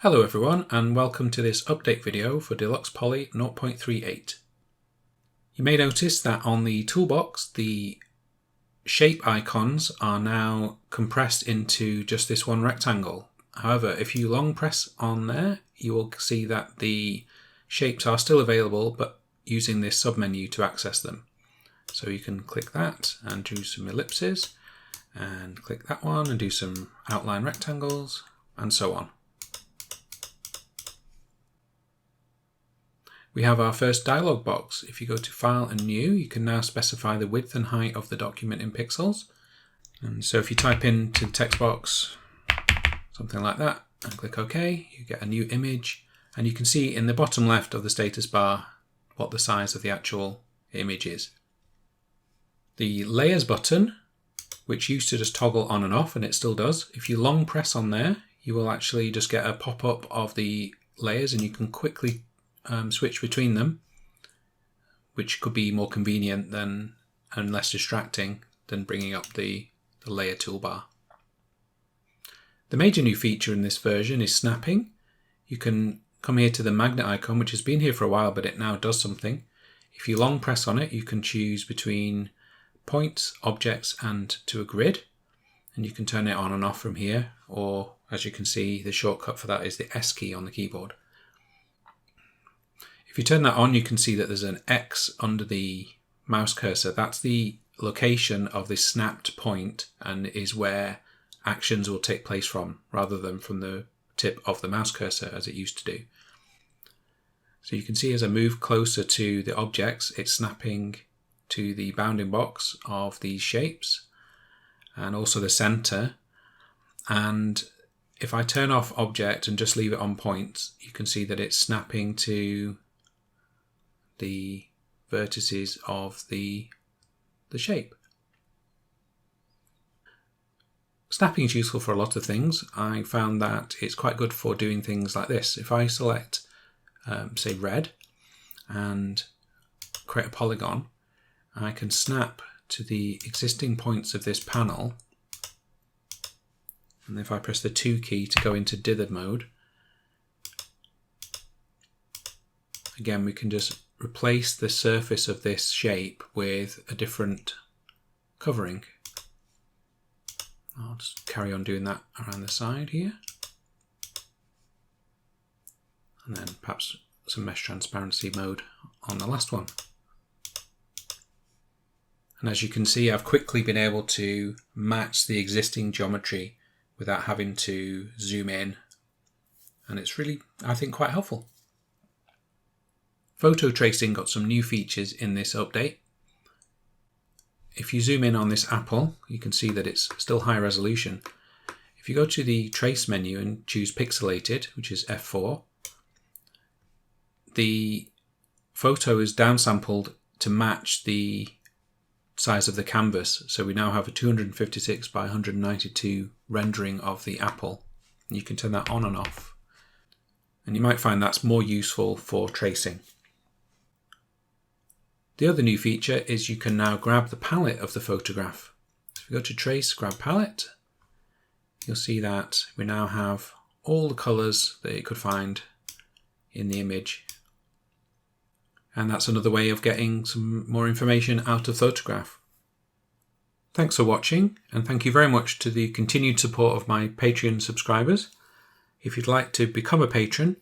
Hello everyone and welcome to this update video for Deluxe Poly 0.38. You may notice that on the toolbox the shape icons are now compressed into just this one rectangle. However, if you long press on there you will see that the shapes are still available but using this submenu to access them. So you can click that and do some ellipses and click that one and do some outline rectangles and so on. We have our first dialog box. If you go to File and New, you can now specify the width and height of the document in pixels. And so if you type into the text box something like that and click OK, you get a new image and you can see in the bottom left of the status bar what the size of the actual image is. The Layers button, which used to just toggle on and off, and it still does, if you long press on there, you will actually just get a pop-up of the layers and you can quickly switch between them, which could be more convenient than and less distracting than bringing up the layer toolbar. The major new feature in this version is snapping. You can come here to the magnet icon, which has been here for a while but it now does something. If you long press on it you can choose between points, objects and to a grid, and you can turn it on and off from here, or as you can see the shortcut for that is the S key on the keyboard. If you turn that on, you can see that there's an X under the mouse cursor. That's the location of this snapped point and is where actions will take place from, rather than from the tip of the mouse cursor as it used to do. So you can see as I move closer to the objects, it's snapping to the bounding box of these shapes and also the center. And if I turn off object and just leave it on points, you can see that it's snapping to the vertices of the shape. Snapping is useful for a lot of things. I found that it's quite good for doing things like this. If I select say red and create a polygon, I can snap to the existing points of this panel, and if I press the 2 key to go into dithered mode, again we can just replace the surface of this shape with a different covering. I'll just carry on doing that around the side here. And then perhaps some mesh transparency mode on the last one. And as you can see, I've quickly been able to match the existing geometry without having to zoom in. And it's really, I think, quite helpful. Photo tracing got some new features in this update. If you zoom in on this apple, you can see that it's still high resolution. If you go to the trace menu and choose pixelated, which is F4, the photo is downsampled to match the size of the canvas. So we now have a 256 by 192 rendering of the apple. And you can turn that on and off. And you might find that's more useful for tracing. The other new feature is you can now grab the palette of the photograph. If you go to Trace, grab Palette, you'll see that we now have all the colours that it could find in the image. And that's another way of getting some more information out of photograph. Thanks for watching, and thank you very much to the continued support of my Patreon subscribers. If you'd like to become a patron,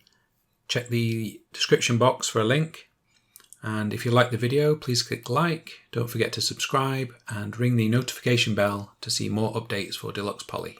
check the description box for a link. And if you like the video, please click like, don't forget to subscribe and ring the notification bell to see more updates for Deluxe Poly.